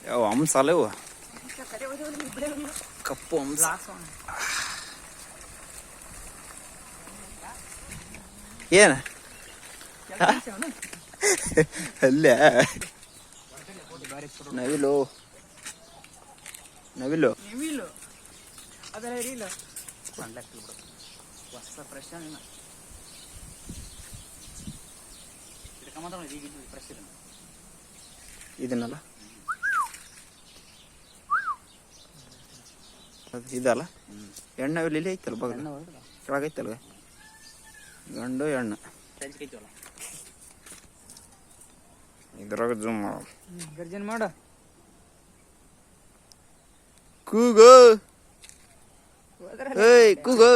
ಯಾವ ಹಂಸ ಅಲ್ಲವು ಕಪ್ಪು ಹಂಸ ಏನ ಅಲ್ಲ ನವಿಲು ನವಿಲು ಇದನ್ನಲ್ಲ ಇದಲ್ಲ ಹೆಣ್ಣವಿಲ್ ಇಲ್ಲಿ ಐತಲ್ಲ ಬಗ ಕೆಳಗೈತಲ್ವ ಗಂಡು ಹೆಣ್ಣು ಇದ್ರಾಗ ಜೂಮ್ ಗರ್ಜನ್ ಮಾಡ ಕೂಗೋ ಏಯ್ ಕೂಗೋ